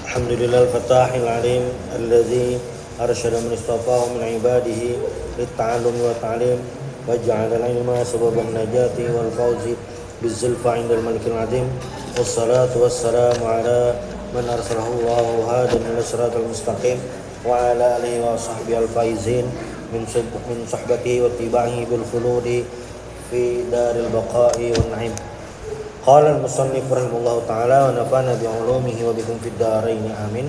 الحمد لله الفتاح العليم الذي أرشد من اصطفاه من عباده للتعلم والتعليم وجعل العلم سبب النجاة والفوز بالزلفى عند الملك العظيم والصلاة والسلام على من أرسله الله هادى إلى الصراط المستقيم وعلى آله وصحبه الفائزين من صحبته واتباعه بالخلود في دار البقاء والنعيم. قال المصنف رحمه الله تعالى ونفعنا بعلومه وبكم في الدارين آمين.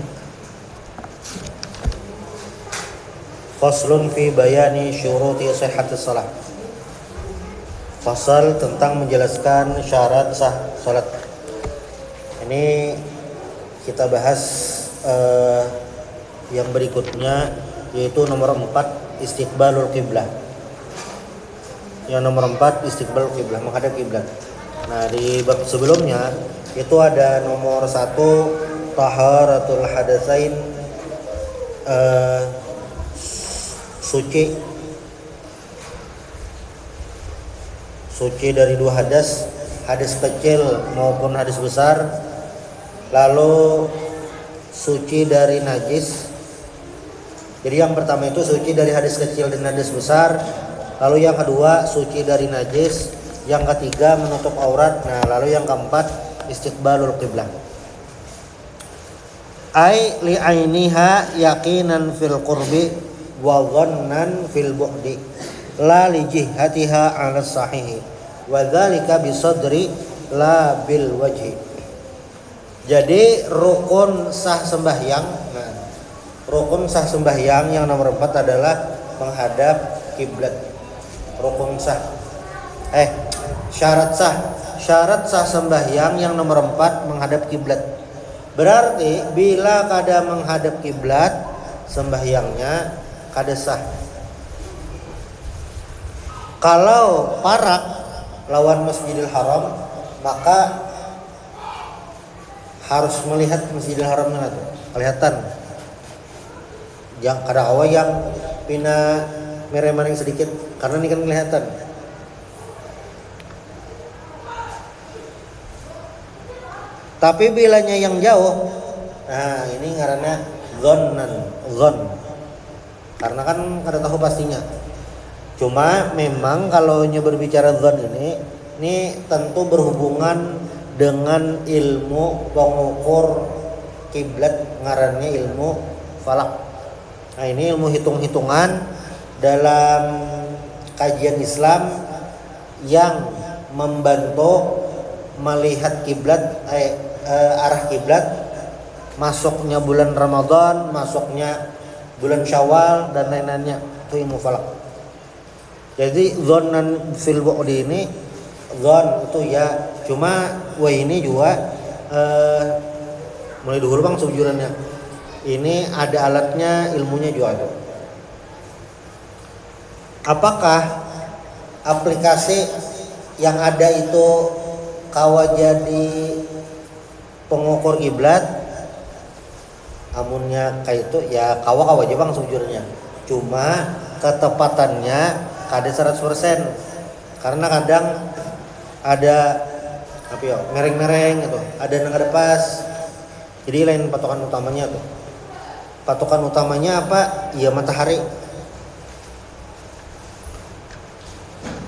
Faslun fi bayani syuruti sihhatis shalah. Fasal tentang menjelaskan syarat sah salat. Ini kita bahas yang berikutnya, yaitu nomor 4 istiqbalul qiblah. Yang nomor 4 istiqbalul qiblah, menghadap kiblat. Nah, di bab sebelumnya itu ada nomor 1 taharatul hadatsain, suci dari dua hadas, hadas kecil maupun hadas besar. Lalu suci dari najis. Jadi yang pertama itu suci dari hadas kecil dan hadas besar. Lalu yang kedua suci dari najis. Yang ketiga menutup aurat. Nah, lalu yang keempat istiqbalul qiblah. Ai li ainiha yaqinan fil qurbi wa dhannan fil bu'di la li jihatiha 'ala sahihi wa dzalika bi sadri la bil wajhi. Jadi rukun sah sembahyang. Nah, rukun sah sembahyang yang nomor 4 adalah menghadap kiblat. Rukun sah syarat sah sembahyang yang nomor 4 menghadap kiblat. Berarti bila kada menghadap kiblat, sembahyangnya kada sah. Kalau parak lawan Masjidil Haram, maka harus melihat Masjidil Haram itu kelihatan. Yang kada awal yang pina mereng-mereng sedikit, karena ini kan kelihatan. Tapi bilanya yang jauh, nah ini ngarannya zon. Karena kan kada tahu pastinya. Cuma memang kalau berbicara zon ini tentu berhubungan dengan ilmu pengukur kiblat, ngarannya ilmu falak. Nah, ini ilmu hitung-hitungan dalam kajian Islam yang membantu melihat kiblat, arah kiblat, masuknya bulan Ramadan, masuknya bulan Syawal dan lain-lainnya, itu ilmu falak. Jadi zonan fil bu'di ini, zon itu ya, cuma ini juga mulai dulu bang sejujurnya. Ini ada alatnya, ilmunya juga ada. Apakah aplikasi yang ada itu kawa jadi pengukur kiblat? Amunnya kayak itu ya kawa aja bang sejujurnya. Cuma ketepatannya kada 100%. Karena kadang ada mereng-mereng gitu, ada yang kada pas. Jadi lain patokan utamanya tuh. Patokan utamanya apa? Ya matahari.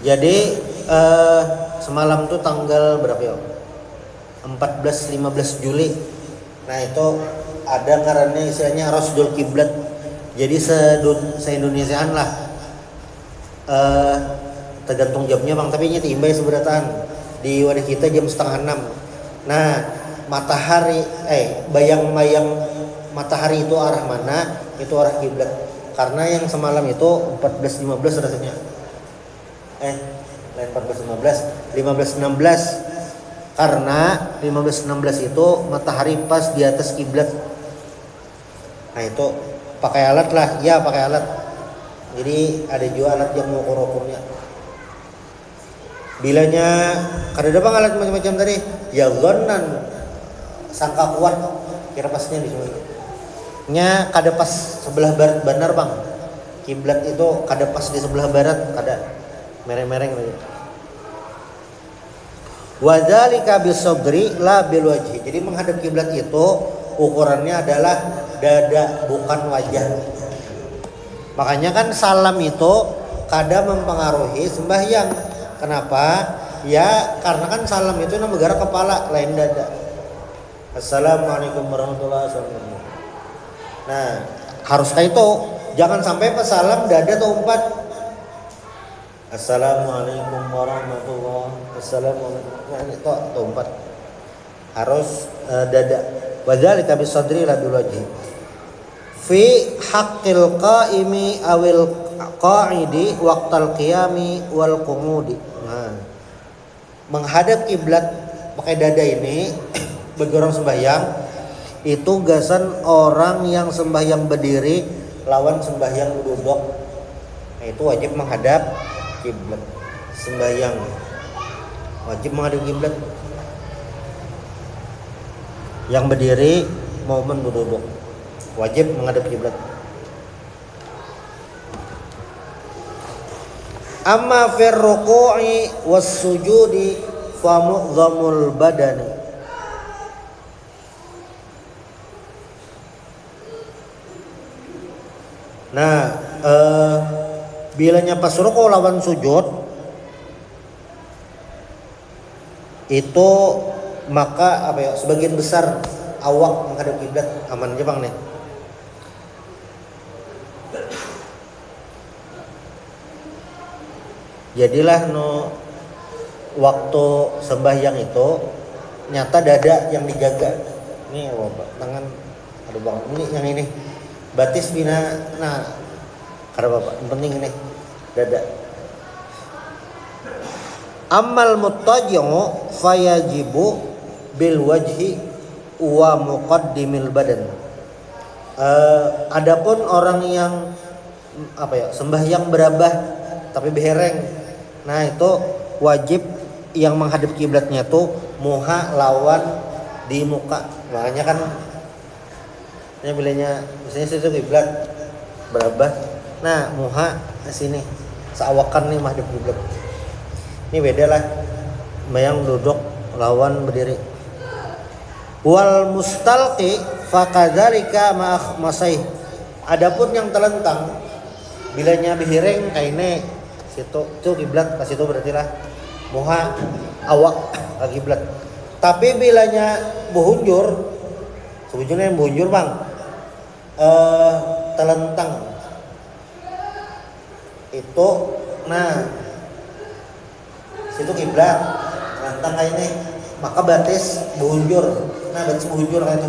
Jadi semalam tuh tanggal berapa ya? 14-15 Juli. Nah, itu ada ngarannya istilahnya Rasdul Kiblat. Jadi se-Indonesiaan lah. Tergantung jamnya bang, tapi ini timbai seberataan. Di wadah kita jam 5:30. Nah, matahari bayang-bayang matahari itu arah mana? Itu arah kiblat. Karena yang semalam itu 14-15 rasanya. Lain 14-15, 15-16. Karena 15-16 itu matahari pas di atas kiblat. Nah, itu pakai alat lah, ya pakai alat. Jadi ada juga alat yang mengukur-ukurnya. Bilanya kada ada bang alat macam-macam tadi. Ya zonan sangka kuat kira pasnya di sini. Nya kada pas sebelah barat benar bang. Kiblat itu kada pas di sebelah barat, kada mereng-mereng lagi. Wadzalika bisabri la bil wajhi. Jadi menghadap kiblat itu ukurannya adalah dada bukan wajah. Makanya kan salam itu kadang mempengaruhi sembahyang. Kenapa? Ya karena kan salam itu bergerak kepala lain dada. Assalamualaikum warahmatullahi wabarakatuh. Nah harus kayak itu. Jangan sampai pas salam dada terumpat. Assalamualaikum warahmatullahi wabarakatuh. Assalamualaikum. Nah itu terumpat. Harus dada. Wadzalika bisadri la bil wajhi. Fi haqqil qaimi awil qa'idi waqtal qiyami wal qu'udi. Nah, menghadap kiblat pakai dada ini bagi orang sembahyang itu gasan orang yang sembahyang berdiri lawan sembahyang duduk. Nah, itu wajib menghadap kiblat. Sembahyang wajib menghadap kiblat. Yang berdiri maupun duduk wajib menghadap kiblat. Amma fir ruku'i was sujudi fa mu'dhamul badani. Nah, bilanya pas ruku lawan sujud itu maka apa ya, sebagian besar awak menghadap kiblat. Aman aja Bang nih. Jadilah waktu sembahyang itu nyata dada yang dijaga. Ini Bapak, tangan aduh Bang, ini yang ini. Batis bina nah karena Bapak, yang penting ini dada. Ammal muttaji'u fayajibu bil wajhi wa muqaddimil badan. Adapun orang yang apa ya, sembahyang berabah tapi behereng. Nah, itu wajib yang menghadap kiblatnya tuh muha lawan di muka. Makanya kan ini bilanya misalnya situ kiblat berabah. Nah, muha di sini. Seawakan nih menghadap kiblat. Ini beda lah bayang duduk lawan berdiri. Wal mustalqi fakadzalika ma'akh masai. Adapun yang telentang bilanya bihireng kaine situ tuh kiblat ke situ berarti lah muha awak ke kiblat. Tapi bilanya buhunjur sebujurnya yang buhunjur Bang telentang itu nah situ kiblat telentang kayak ini maka batis buhunjur. Nah batis buhunjur kayak itu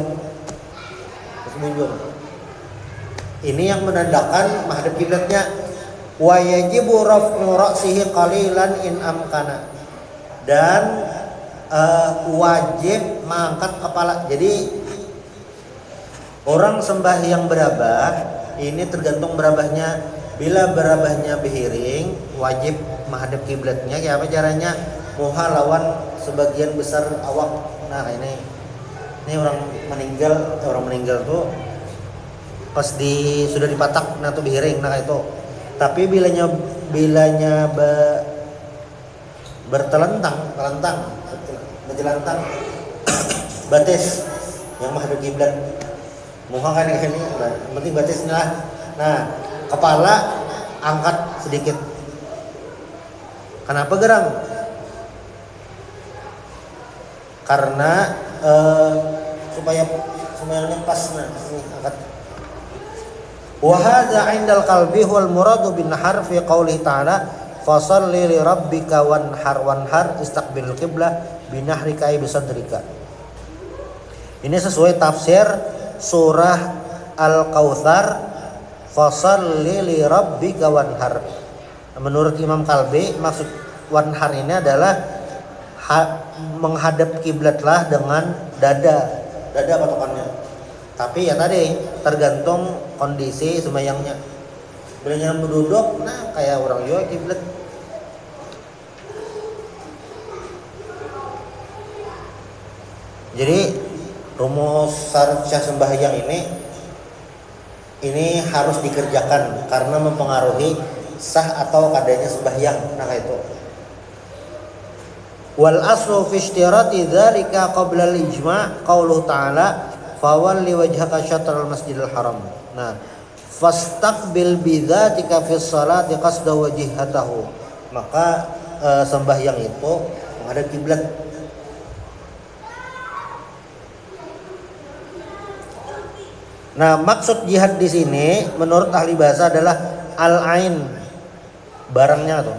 batis buhunjur ini yang menandakan menghadap kiblatnya. Wa yajibu raf'u ra'sihi qalilan in amkana. Dan wajib mengangkat kepala. Jadi orang sembahyang berabah ini tergantung berabahnya. Bila berabahnya behiring wajib menghadap kiblatnya. Ya apa caranya? Muha lawan sebagian besar awak. Nah ini orang meninggal tuh pas sudah dipatak nah tuh behiring nah itu. Tapi bilanya berjelantang batis yang menghadap kiblat. Muka kan ini, penting batisnya lah. Nah, kepala angkat sedikit. Kenapa geram? Karena supaya semuanya pas. Nah, ini angkat. Wa hadza 'indal qalbi wal muradu bin nahar fi qouli ta'ala fashalli li rabbika wanhar istaqbilul qiblah binahrika ay bisadrika. Ini sesuai tafsir surah Al-Kautsar fashalli li rabbika wanhar. Menurut Imam Kalbi maksud wanhar ini adalah menghadap kiblatlah dengan dada patokannya. Tapi ya tadi tergantung kondisi sembahyangnya. Bila yang berduduk, nah kayak orang yo kiblat. Jadi rumus syar'iyah sembahyang ini harus dikerjakan karena mempengaruhi sah atau kadanya sembahyang. Nah itu. Wal aslu fi ishtirati dzalika qabla al-ijma' qauluhu ta'ala fawalli wajhaka syatral masjidil haram. Nah, fastaqbil bidzatika fis salati qasda wajhatahu. Maka sembahyang itu menghadap kiblat. Nah, maksud jihad di sini menurut ahli bahasa adalah al-ain, barangnya tuh.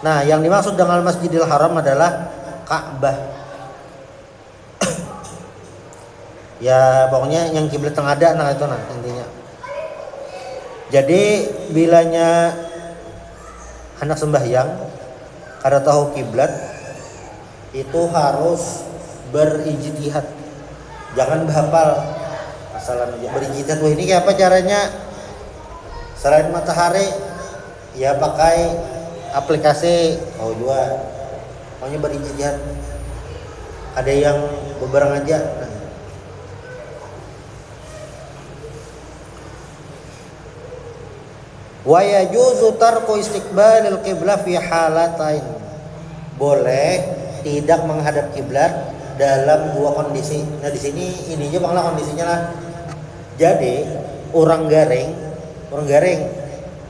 Nah, yang dimaksud dengan Masjidil Haram adalah Ka'bah. Ya, pokoknya yang kiblat yang ada, nah itu nah intinya. Jadi bilanya hendak sembahyang kada tahu kiblat itu harus berijtihad. Jangan berhafal asalan aja. Berijtihad ini kayak apa caranya? Selain matahari ya pakai aplikasi juga. Pokoknya berijtihad. Ada yang beberang aja. Wa yajuzu tarku istiqbalil qiblah fi halatain. Boleh tidak menghadap kiblat dalam dua kondisi. Nah, di sini ininya banglah kondisinya lah. Jadi, orang garing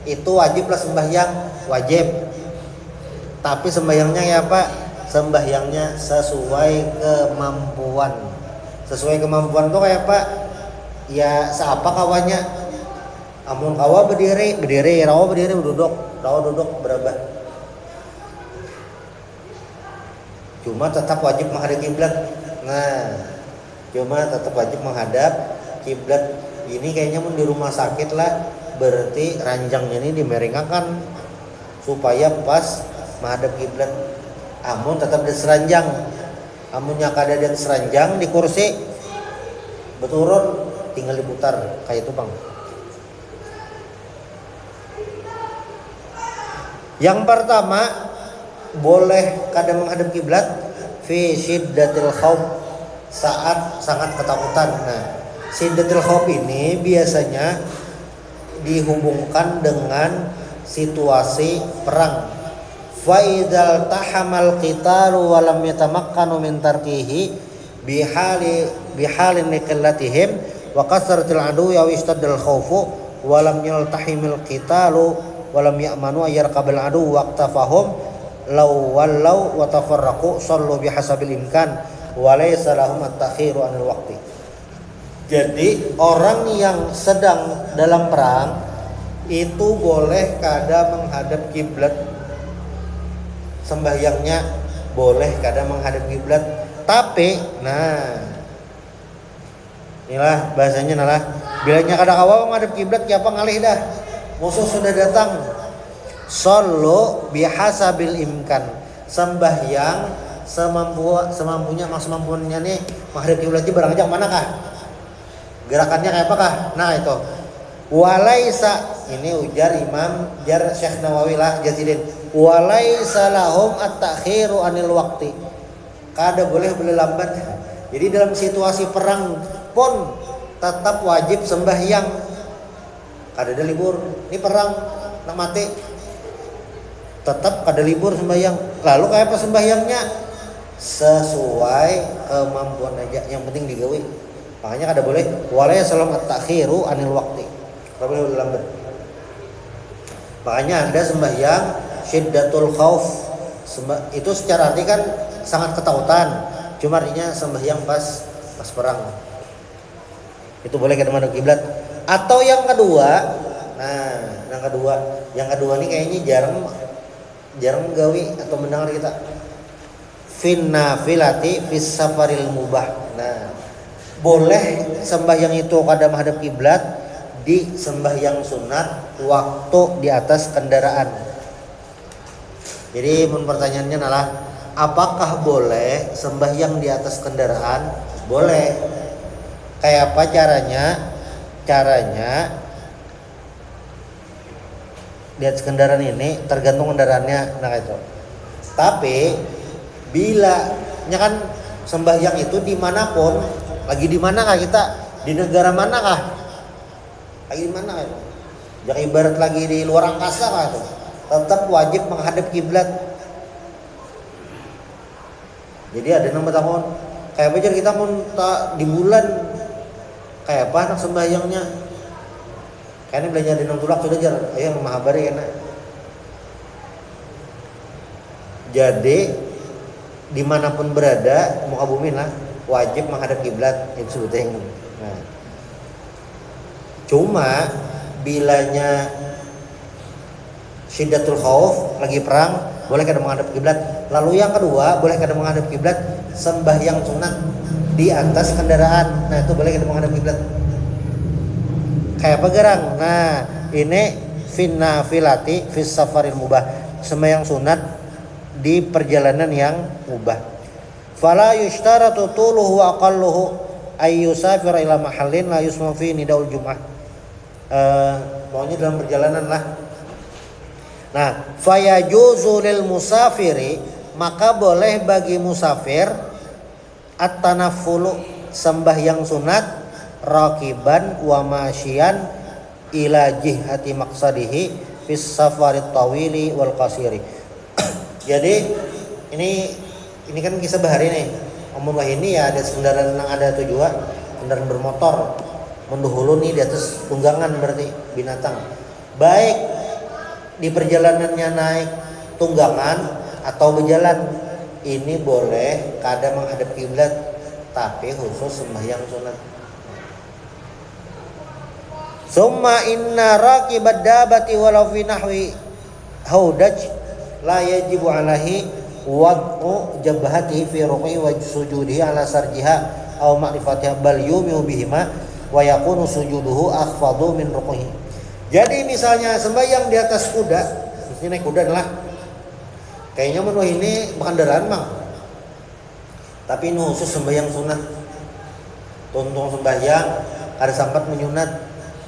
itu wajiblah sembahyang, wajib. Tapi sembahyangnya ya apa? Sembahyangnya sesuai kemampuan. Sesuai kemampuan tuh kayak apa? Ya seapa kawannya. Amun kawa berdiri, rawa berdiri, duduk berapa? Cuma tetap wajib menghadap kiblat. Nah, cuma tetap wajib menghadap kiblat. Ini kayaknya mun di rumah sakit lah, berarti ranjangnya ini dimerengakan supaya pas menghadap kiblat. Amun tetap di seranjang. Amunnya kada di seranjang di kursi, beturun tinggal diputar kayak itu bang. Yang pertama, boleh kadang menghadap kiblat fi syiddatil khauf, saat sangat ketakutan. Nah, syiddatil khauf ini biasanya dihubungkan dengan situasi perang. Fa idzal tahamal qitalu wa lam yatamakkanu min tarkihi bihalin liqillatihim wa kasratil adu ya istaddal khaufu wa lam yaltahimil qitalu walam ya'manu ayyarqabal adu waqtafahum law wallau wa tafarraqu sallu bihasabil imkan wa laysa lahum at-ta'khiru anil waqti. Jadi orang yang sedang dalam perang itu boleh kada menghadap kiblat, sembahyangnya boleh kada menghadap kiblat, tapi nah inilah bahasanya nalah bilanya kada kawa menghadap kiblat siapa ngalih dah. Musuh sudah datang. Sallu bihasabil imkan. Sembahyang semampunya, semampunya nih menghadap kiblat barang aja manakah? Gerakannya kayak apakah? Nah itu. Walaisa, ini ujar Syekh Nawawi lah Jazidin. Walaisa lahum at-ta'khiru anil waqti. Kada boleh lambat. Jadi dalam situasi perang pun tetap wajib sembahyang. Kada ada libur, ini perang nak mati, tetap kada libur sembahyang. Lalu kayak apa sembahyangnya? Sesuai kemampuan aja, yang penting digawe. Makanya kada boleh walaya salam at-ta'khiru anil waqti, kada boleh lambat. Makanya ada sembahyang syiddatul khauf, itu secara arti kan sangat ketakutan, cuma artinya sembahyang pas perang. Itu boleh kada menghadap kiblat. Atau yang kedua, yang kedua ini kayaknya jarang gawi atau mendengar kita. Finnafilati fis safaril mubah. Nah, boleh sembahyang itu kada menghadap kiblat di sembahyang sunat waktu di atas kendaraan. Jadi pertanyaannya adalah apakah boleh sembahyang di atas kendaraan? Boleh. Kayak apa caranya? Caranya di atas kendaraan ini tergantung kendaraannya, nah itu. Tapi bila kan sembahyang itu dimanapun, lagi di manakah kita, di negara manakah, lagi di mana itu, jangan ibarat lagi di luar angkasa kah itu, tetap wajib menghadap kiblat. Jadi ada nama tahun kayak apa kita pun di bulan Kayak apa anak sembahyangnya? Kayaknya belajar di tulak sudah jar. Ayo mahabari enak. Jadi dimanapun berada muka bumi lah wajib menghadap kiblat itu sebutnya. Nah, cuma bilanya syiddatul khauf lagi perang boleh kada menghadap kiblat. Lalu yang kedua boleh kada menghadap kiblat sembahyang sunat di atas kendaraan. Nah itu boleh kada menghadap kiblat. Kayak apa gerang? Nah ini finna filati fis safaril mubah, sembahyang sunat di perjalanan yang mubah. Fala yushtaratu tuluhu wa aqalluhu ay yusafira ila mahallin la yusma fi nidaul jum'ah. Maunya dalam perjalanan lah. Nah, fayajuzu lil musafiri, maka boleh bagi musafir at-tanaffulu sembahyang sunat rakiban wa masyian ila jihati maqsadihi fis safarit tawili wal qasiri. Jadi ini kan kisah bahari nih. Omong ini ya ada kendaraan yang ada tujuan, kendaraan bermotor menduhulu nih di atas tunggangan berarti binatang. Baik di perjalanannya naik tunggangan atau berjalan, ini boleh kada menghadap kiblat tapi khusus sembahyang sunat. Summa inna raqibad dabati walau fi nahwi haudaj la yajibu alaihi wad'u jabhatihi fi ruku'i wa sujudihi ala sarjiha aw ma'rifatiha bal yumiu bihima wa yakunu sujuduhu akhfadu min ruku'ihi. Jadi misalnya sembahyang di atas kuda, ini naik kuda adalah kayaknya menu ini kendaraan bang, tapi ini khusus sembahyang sunat. Tuntung sembahyang ada sempat menyunat,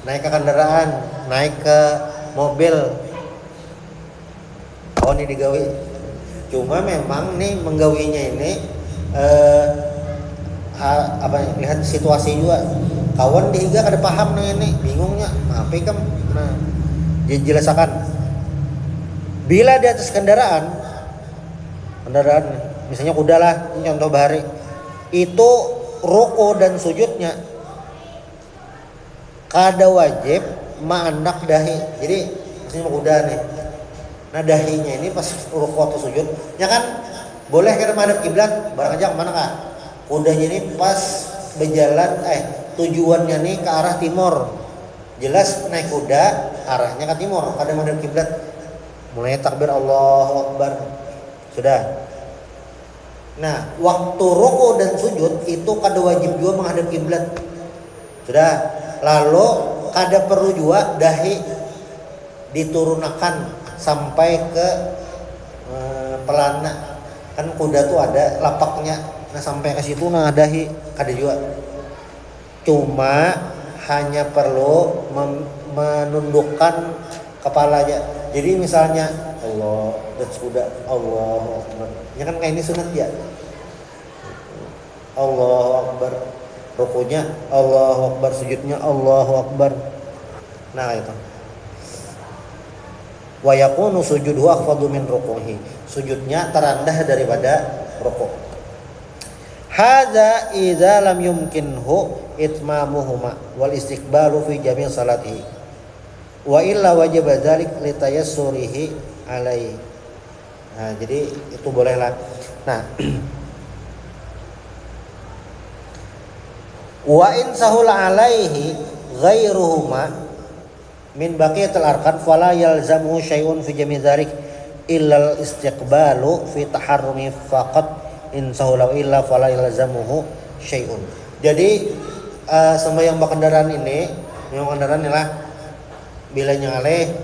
naik ke kendaraan, naik ke mobil. Oh ini digawi. Cuma memang nih menggawinya ini lihat situasi juga. Kawan dihiga kada paham nih ini, bingungnya. Apa kan? Nah, dijelaskan. Bila di atas kendaraan misalnya kuda lah, contoh bahari, itu ruku dan sujudnya kada wajib ma'anak dahi. Jadi misalnya kuda nih, nah dahinya ini pas ruku atau sujud, ya kan boleh kada menghadap kiblat, barang aja kemana kah? Kudanya ini pas berjalan, tujuannya nih ke arah timur, jelas naik kuda arahnya ke timur, kada menghadap kiblat. Mulai takbir Allahu Akbar, sudah. Nah waktu ruku dan sujud itu kada wajib juga menghadap kiblat, sudah. Lalu kada perlu juga dahi diturunkan sampai ke pelana, kan kuda tuh ada lapaknya, nah sampai ke situ nah dahi kada juga. Cuma hanya perlu menundukkan kepalanya. Jadi misalnya Allah dan kuda Allahu Akbar, ya kan kayak ini sunat ya. Allahu Akbar, rukunya Allahu Akbar, sujudnya Allahu Akbar. Nah itu. Wa yakunu sujuduhu akhfadu min rukuhi, sujudnya terendah daripada rukuk. Hadza idza lam yumkinhu itmamuhuma wal istiqbalu fi jami' salatihi wa illa wajaba dzalik li tayassurihi alaihi. Nah, jadi itu bolehlah. Nah, wa in sahula alaihi ghairuhuma min baqiyatil arkan fala yalzamu syai'un fi jami' dzalik illa al istiqbalu fi taharrumi faqat in sahula illa fala yalzamuhu syai'un. Jadi sembahyang kendaraan ini, memang kendaraan inilah bilanya aleh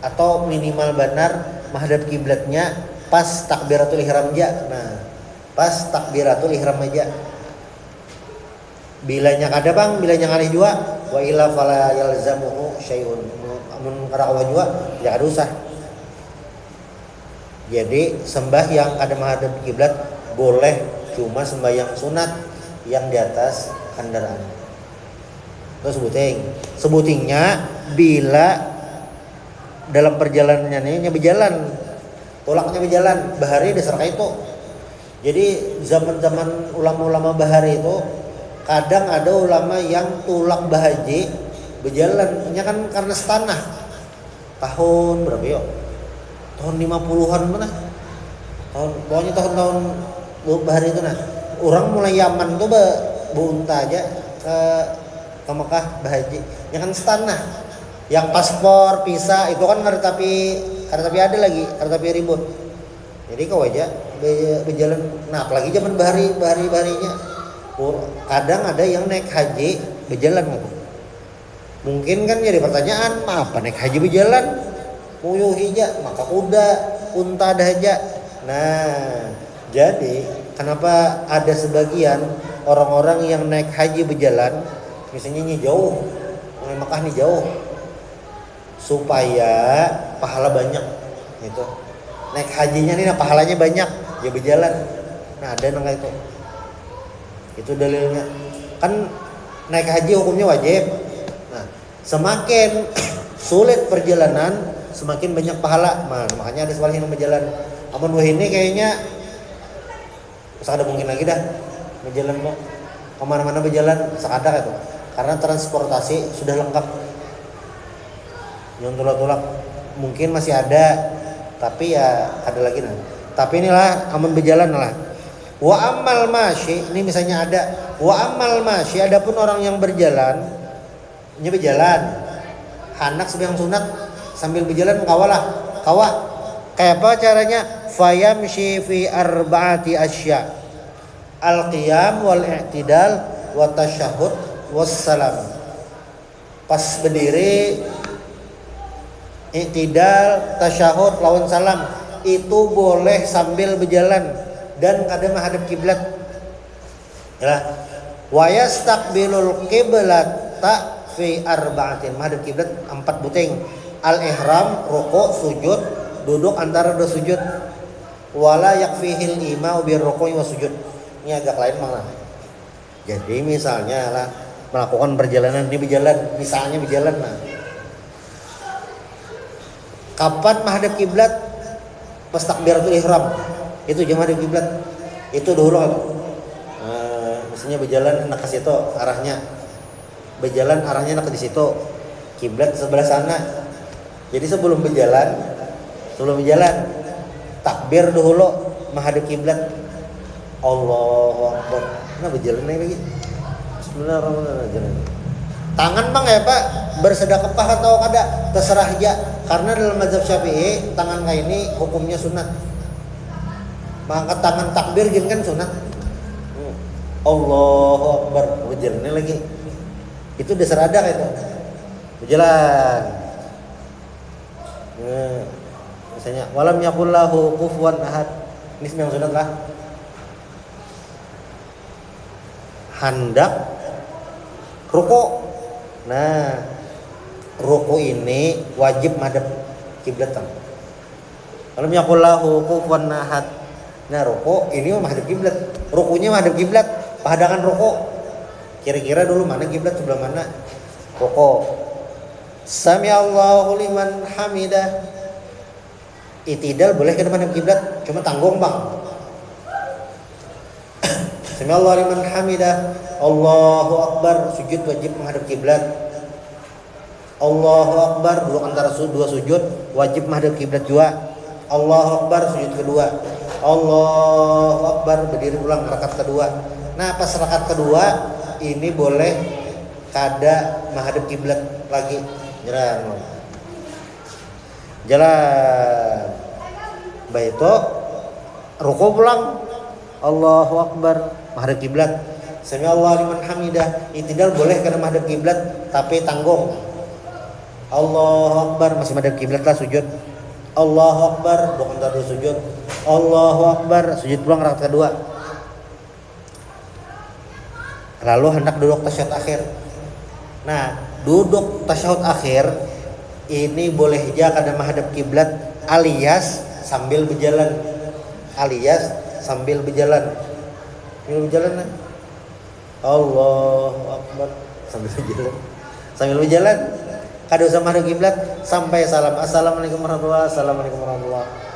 atau minimal benar menghadap kiblatnya pas takbiratul ihram aja. Nah, pas takbiratul ihram aja. Bilanya kada bang, bilanya alih juga wa illa fala yalzamuhu syai'un. Mun kada juga ya kada usah. Jadi sembahyang kada menghadap kiblat boleh, cuma sembahyang sunat yang di atas kendaraan. Terus sebutingnya bila dalam perjalanannya ini berjalan, tolaknya berjalan, bahari dasar itu. Jadi zaman-zaman ulama-ulama bahari itu Kadang ada ulama yang tulak bahaji berjalan, nya kan karena setanah. Tahun berapa yuk? Tahun 50-an mana? Pokoknya tahun-tahun bahari itu nah. Orang mulai Yaman tuh beunta aja ke Mekah bahaji. Nya kan setanah. Yang paspor, visa itu kan kereta api ada lagi, kereta api ribut. Jadi kau aja berjalan. Nah, apalagi zaman baharinya. Kadang ada yang naik haji berjalan gitu. Mungkin kan jadi pertanyaan, apa naik haji berjalan? Muyuh hija, maka kuda, unta ada aja. Nah, jadi kenapa ada sebagian orang-orang yang naik haji berjalan, misalnya ini jauh, mulai Mekah nih jauh, supaya pahala banyak gitu. Naik hajinya nih, nah pahalanya banyak, ya berjalan. Nah, ada nggak itu? Itu dalilnya. Kan naik haji hukumnya wajib. Nah, semakin sulit perjalanan, semakin banyak pahala. Nah, makanya ada sebaliknya yang berjalan. Amun wah ini kayaknya ada mungkin lagi dah berjalan kok. Kemana-mana berjalan sekadar itu. Karena transportasi sudah lengkap. Yang tulak-tulak mungkin masih ada, tapi ya ada lagi nah. Tapi inilah amun berjalan lah. Wa ammal masyi, ini misalnya ada wa ammal masyi, adapun orang yang berjalan, ini berjalan. Hendak sembahyang sunat sambil berjalan kawa. Kayak apa caranya? Fayamshi fi arba'ati asya. Al-qiyam wal i'tidal wa tasyahhud was salam. Pas berdiri, i'tidal, tasyahud, lawan salam itu boleh sambil berjalan dan kadang menghadap kiblat. Ya. Wa yastaqbilul qiblata fi arba'atin, menghadap kiblat 4 buting. Al-ihram, rukuk, sujud, duduk antara dua sujud. Wala yakfihil imau bir ruku'i wa sujud. Ini agak lain malah. Jadi misalnya lah melakukan perjalanan, ini berjalan, misalnya berjalan nah. Kapan menghadap kiblat? Pas takbiratul ihram. Itu jam menghadap kiblat. Itu dulu. Maksudnya berjalan enak ke situ arahnya. Berjalan arahnya enak ke situ. Kiblat sebelah sana. Jadi sebelum berjalan takbir dulu menghadap kiblat. Allahu Akbar. Nah berjalan lagi. Bismillahirrahmanirrahim. Tangan bang ya Pak, bersedekah atau kada terserah aja. Karena dalam mazhab Syafi'i tangan kayak ini hukumnya sunat. Mengangkat tangan takbir gini kan sunat. Allahu Akbar, berjalan lagi. Itu dasar ada itu. Berjalan. Misalnya walam yakullahu kufuwan ahad. Ini yang sunat lah. Hendak ruku. Nah, ruku ini wajib madhab kiblat kan. Walam yakullahu kufuwan ahad. Nah, ruku ini madhab kiblat. Rukunya madhab kiblat. Pahadangan ruku. Kira-kira dulu mana kiblat, sebelah mana? Ruku. Sami Allahu liman hamidah. Itidal boleh ke depan kiblat, cuma tanggung bang. Sami Allahu liman hamidah. Allahu Akbar, sujud wajib menghadap kiblat. Allahu Akbar, duduk antara dua sujud wajib menghadap kiblat juga. Allahu Akbar, sujud kedua. Allahu Akbar, berdiri ulang rakaat kedua. Nah, pas rakaat kedua ini boleh kada menghadap kiblat lagi. Jalan. Baik itu ruku pulang. Allahu Akbar, menghadap kiblat. Sami Allahu liman hamidah. Itidal boleh karena menghadap kiblat tapi tanggung. Allahu Akbar, masih menghadap kiblat lah sujud. Allahu Akbar, bukan tadi sujud. Allahu Akbar, sujud pulang rakaat kedua. Lalu hendak duduk tasyahud akhir. Nah, duduk tasyahud akhir ini boleh aja kada menghadap kiblat alias sambil berjalan. Sambil berjalan nah. Allahu Akbar sambil berjalan. Kada usah menghadap kiblat sampai salam. Assalamualaikum warahmatullahi wabarakatuh. Assalamualaikum warahmatullahi wabarakatuh.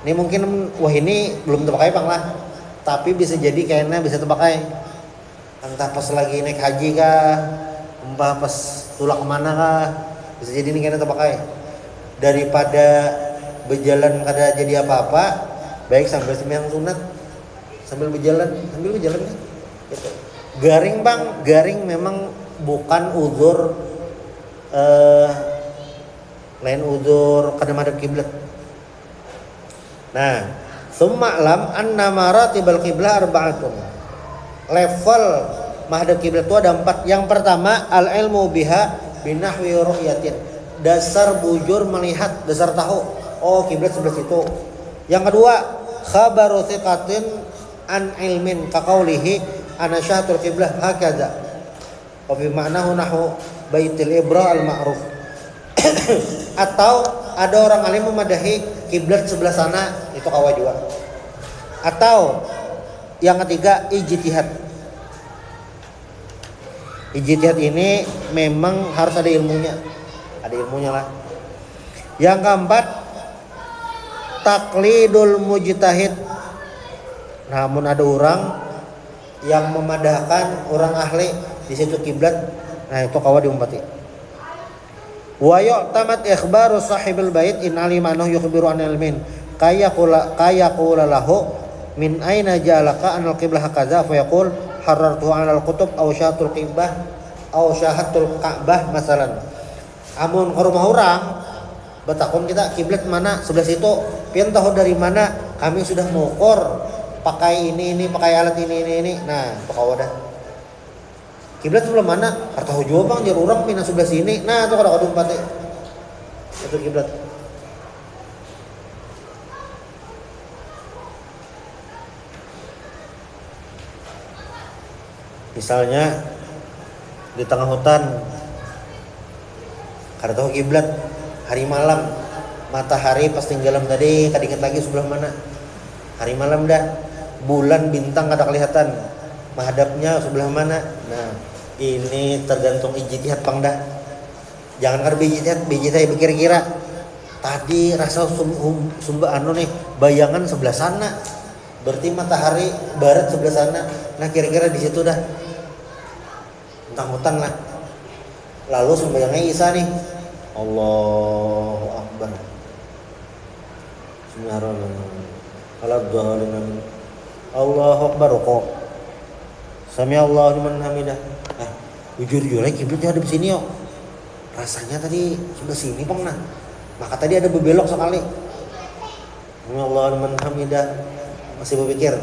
Ini mungkin wah ini belum terpakai bang lah. Tapi bisa jadi kayaknya bisa terpakai. entah pas lagi naik haji kah, entah pas tulak kemana kah, bisa jadi ini kena terpakai. Daripada berjalan kada jadi apa-apa, baik sambil sembahyang sunat sambil berjalan kan gitu. Garing bang, garing memang bukan uzur lain uzur kada madhab kiblat. Nah, summa lam anna maratibal qiblah arba'atun. Level madhab kiblat itu ada 4. Yang pertama al ilmu biha binahwi ru'yatin. Dasar bujur melihat, dasar tahu. Oh, kiblat sebelah situ. Yang kedua, khabaru thiqatin an ilmin kaqaulihi ana syahatul qiblah hakadha. Wa fi ma'nahu nahu baitil ibra al ma'ruf. Atau ada orang alim memadahi kiblat sebelah sana, itu kawa juga. Atau yang ketiga ijtihad. Ijtihad ini memang harus ada ilmunya. Ada ilmunya lah. Yang keempat taklidul mujtahid. Namun ada orang yang memadahkan orang ahli di situ kiblat, nah itu kawa diumpati. Wa yu'tamad ikhbaru sahibul bait in alima annahu yukhbiru an ilmin kaya qula lahu min aina ja'alaka anal qiblah hakaza fa yaqul harartu anal kutub aw syahatul qiblah aw syahatul ka'bah masalan. Amun ke rumah orang betakun kita kiblat mana sebelah situ, pian tahu dari mana, kami sudah mengukur pakai ini pakai alat ini. Nah itu kawadah kiblat sebelah mana tahu juga bang, jar orang pindah sebelah sini. Nah itu kada kadung pate itu kiblat. Misalnya di tengah hutan kada tahu kiblat, hari malam matahari pas tenggelam tadi kada ingat lagi sebelah mana, hari malam dah, bulan bintang kada kelihatan menghadapnya sebelah mana. Nah ini tergantung ijtihad pang dah. Jangan kada bijitihad berkira-kira tadi rasa sumba anu nih bayangan sebelah sana, berarti matahari barat sebelah sana. Nah kira-kira di situ dah tentang hutan lah. Lalu sembahyangnya Isa nih, Allahu Akbar, Bismillahirrahmanirrahim, Allahu Akbar, kok Sami Allahu liman hamidah. Jujur lagi kiblatnya ada di sini yo. Rasanya tadi sebelah sini bang, nah maka tadi ada berbelok sekali. Sami Allahu liman hamidah, masih berpikir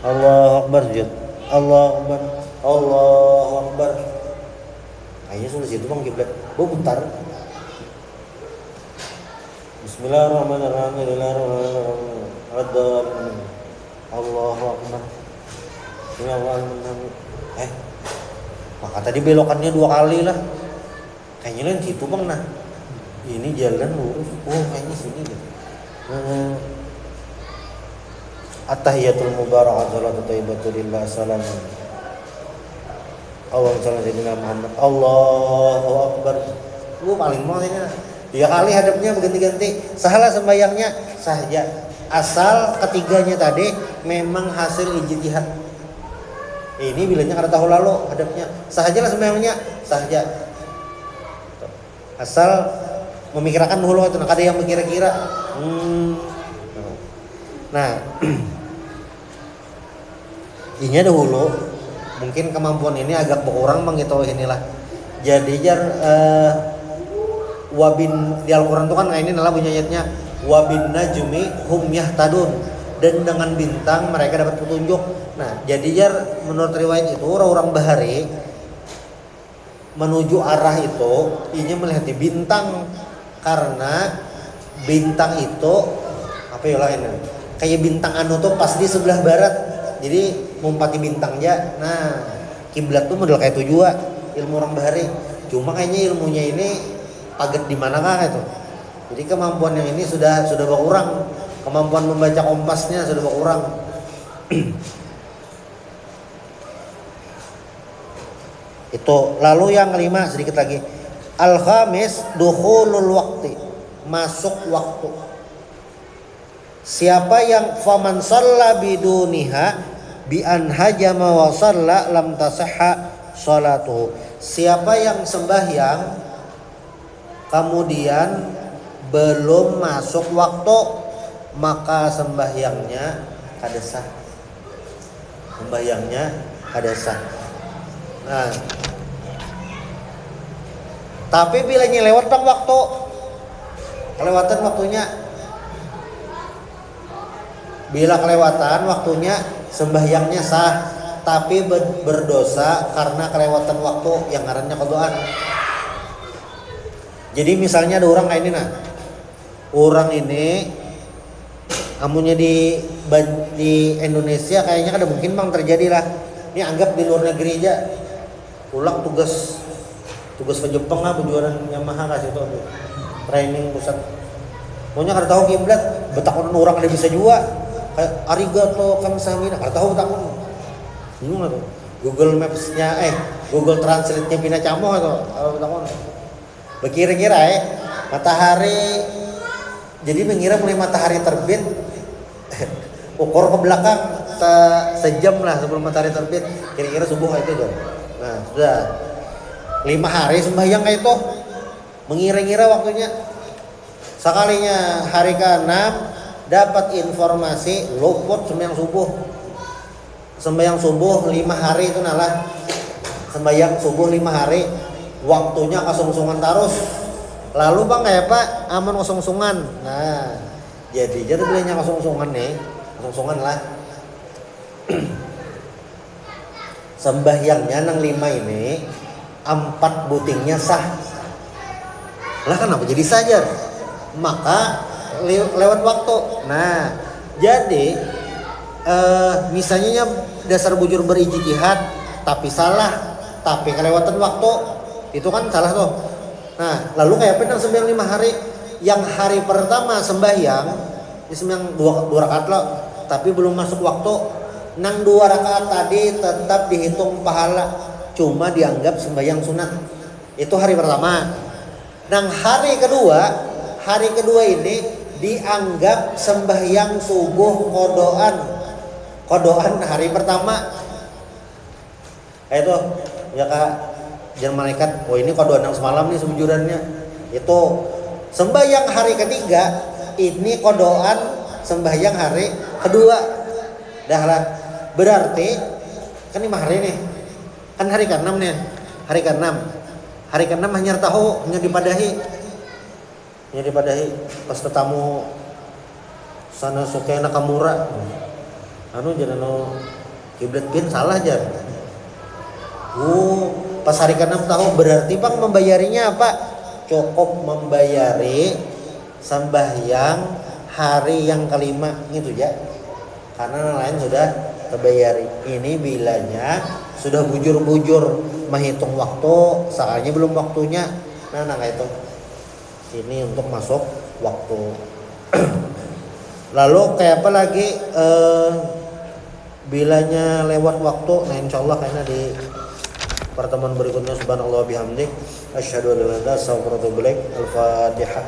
Allahu Akbar, sujud Allahu Akbar, Allahu Akbar. Kayaknya sudah situ bang kiblat. Bentar. Bismillahirrahmanirrahim. Allahu Akbar. Maka tadi belokannya 2 kali lah. Kayaknya lain situ bang, nah ini jalan lurus. Oh kayaknya sini deh. At-tahiyatul mubarakatuh salatu thayyibatu lillah salam. Allahumma shalli ala sayyidina Muhammad. Allahu Akbar. Paling mau ini 3 kali hadapnya berganti-ganti. Salah sembayangnya saja. Asal ketiganya tadi memang hasil ijtihad. Ini bilangnya kada tahu lalu hadapnya. Sahajalah sembayangnya, sahaja. Asal memikirkan dulu itu, kada yang berkira-kira. Nah, ini dahulu mungkin kemampuan ini agak berkurang bang gitu inilah. Jadi jar wabin di Al-Qur'an itu kan ini adalah bunyi ayatnya wabin najmi hum yahtadun, dan dengan bintang mereka dapat petunjuk. Nah, jadi jar menurut riwayat itu orang-orang bahari menuju arah itu ini melihat di bintang, karena bintang itu apa ya lah ini kayak bintang anu tuh pas di sebelah barat, jadi mumpati bintangnya. Nah kiblat tuh model kayak itu juga ilmu orang bahari, cuma kayaknya ilmunya ini paget di mana kah itu. Jadi kemampuan yang ini sudah berkurang, kemampuan membaca kompasnya sudah berkurang. Itu. Lalu yang kelima sedikit lagi, al-khamis dukhulul waqti, masuk waktu. Siapa yang faman shalla biduniha, bi an hajama wa shalla lam tasahha sholatuhu. Siapa yang sembahyang kemudian belum masuk waktu, maka sembahyangnya kada sah. Sembahyangnya kada sah. Nah, tapi bila nyelewat waktu, kelewatan waktunya, bila kelewatan waktunya sembahyangnya sah, tapi berdosa karena kelewatan waktu yang ngarannya qadaan. Jadi misalnya ada orang kayak ini, nah, orang ini amunnya di Indonesia kayaknya kada mungkin bang terjadi lah. Ini anggap di luar negeri aja, pulang tugas ke Jepang lah, kejuaraan Yamaha kasih tuh training pusat. Pokoknya kada tahu kiblat, betakun orang ada bisa juga. Kayak arigato kamsahamnida, kada tahu betakun. Bingung tuh. Google Maps-nya Google Translate-nya pina camoh atau betakun. Berkira-kira matahari, jadi mengira mulai matahari terbit ukur ke belakang sejam lah sebelum matahari terbit, kira-kira subuh itu tuh. Nah sudah 5 hari sembahyang kayak itu, mengira-ngira waktunya. Sekalinya hari ke-6 dapat informasi luput sembahyang subuh 5 hari itu nalah sembahyang subuh 5 hari, waktunya kosongsungan terus. Lalu bang kayak apa aman kosongsungan. Nah jadi bilanya kosongsungan nih, kosongsungan lah. Sembahyangnya nang 5 ini 4 butingnya sah lah, kenapa jadi saja? Maka lewat waktu. Nah jadi misalnya dasar bujur berijtihad tapi salah, tapi kelewatan waktu, itu kan salah tuh. Nah lalu kayak apa nang sembahyang 5 hari? Yang hari pertama sembahyang ini sembahyang 2 rakaat loh, tapi belum masuk waktu, nang 2 rakaat tadi tetap dihitung pahala, cuma dianggap sembahyang sunat. Itu hari pertama. Nang hari kedua ini dianggap sembahyang subuh kodoan hari pertama. Itu ya kak, jangan malaikat, oh ini kodoan yang semalam nih sebujurannya. Itu sembahyang hari ketiga, ini kodoan sembahyang hari kedua. Dah lah, berarti kan 5 hari nih, kan hari ke-6 nih, hari ke-6 hanya tahu, hanya dipadahi pas tetamu sana suke Nakamura jangan kiblat pin salah jar. Pas hari ke-6 tahu, berarti bang membayarinya apa? Cukup membayari sembahyang hari yang ke-5 gitu ya, karena lain sudah terbayari. Ini bilanya sudah bujur-bujur menghitung waktu, soalnya belum waktunya. Nah itu ini untuk masuk waktu. Lalu kayak apa lagi bilanya lewat waktu? Nah insyaallah kayaknya di pertemuan berikutnya. Subhanallah bihamdik asyhadu an la ilaha illa anta astaghfiruka wa atubu ilaik. Al-Fatihah.